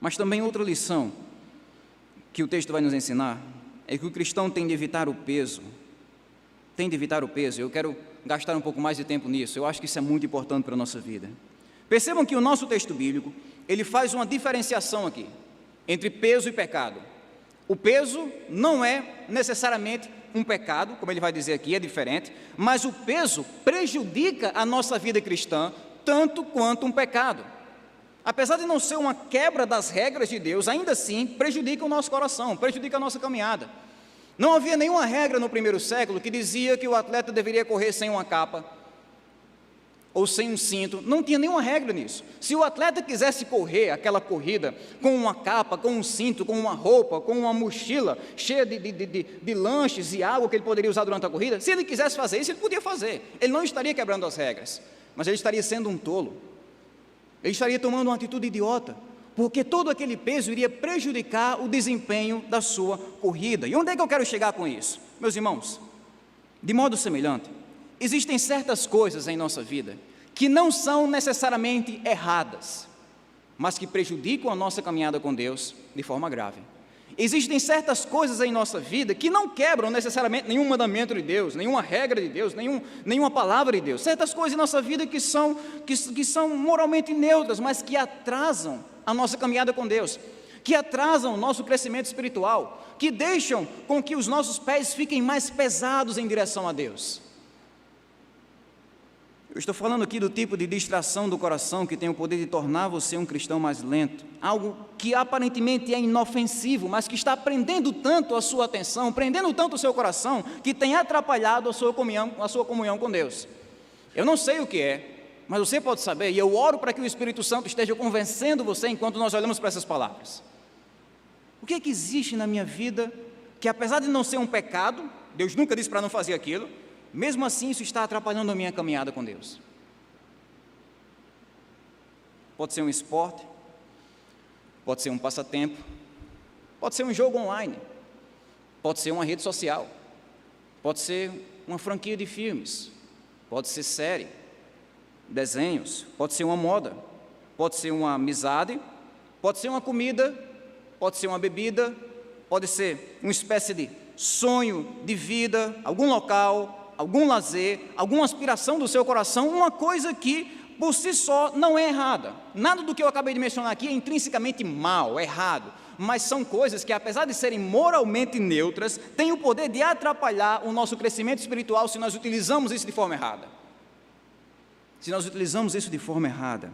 Mas também outra lição que o texto vai nos ensinar é que o cristão tem de evitar o peso. Tem de evitar o peso. Eu quero gastar um pouco mais de tempo nisso. Eu acho que isso é muito importante para a nossa vida. Percebam que o nosso texto bíblico, ele faz uma diferenciação aqui entre peso e pecado. O peso não é necessariamente um pecado, como ele vai dizer aqui, é diferente, mas o peso prejudica a nossa vida cristã tanto quanto um pecado. Apesar de não ser uma quebra das regras de Deus, ainda assim prejudica o nosso coração, prejudica a nossa caminhada. Não havia nenhuma regra no primeiro século que dizia que o atleta deveria correr sem uma capa ou sem um cinto. Não tinha nenhuma regra nisso. Se o atleta quisesse correr aquela corrida com uma capa, com um cinto, com uma roupa, com uma mochila cheia de lanches e água que ele poderia usar durante a corrida, se ele quisesse fazer isso, ele podia fazer. Ele não estaria quebrando as regras, mas ele estaria sendo um tolo. Ele estaria tomando uma atitude idiota, porque todo aquele peso iria prejudicar o desempenho da sua corrida. E onde é que eu quero chegar com isso? Meus irmãos, de modo semelhante, existem certas coisas em nossa vida que não são necessariamente erradas, mas que prejudicam a nossa caminhada com Deus de forma grave. Existem certas coisas em nossa vida que não quebram necessariamente nenhum mandamento de Deus, nenhuma regra de Deus, nenhuma palavra de Deus. Certas coisas em nossa vida que são moralmente neutras, mas que atrasam a nossa caminhada com Deus, que atrasam o nosso crescimento espiritual, que deixam com que os nossos pés fiquem mais pesados em direção a Deus. Eu estou falando aqui do tipo de distração do coração que tem o poder de tornar você um cristão mais lento, algo que aparentemente é inofensivo, mas que está prendendo tanto a sua atenção, prendendo tanto o seu coração, que tem atrapalhado a sua comunhão com Deus. Eu não sei o que é, mas você pode saber, e eu oro para que o Espírito Santo esteja convencendo você enquanto nós olhamos para essas palavras. O que é que existe na minha vida que, apesar de não ser um pecado, Deus nunca disse para não fazer aquilo, mesmo assim isso está atrapalhando a minha caminhada com Deus? Pode ser um esporte, pode ser um passatempo, pode ser um jogo online, pode ser uma rede social, pode ser uma franquia de filmes, pode ser série, desenhos, pode ser uma moda, pode ser uma amizade, pode ser uma comida, pode ser uma bebida, pode ser uma espécie de sonho de vida, algum local, algum lazer, alguma aspiração do seu coração, uma coisa que por si só não é errada. Nada do que eu acabei de mencionar aqui é intrinsecamente mal, errado, mas são coisas que, apesar de serem moralmente neutras, têm o poder de atrapalhar o nosso crescimento espiritual se nós utilizamos isso de forma errada. Se nós utilizamos isso de forma errada.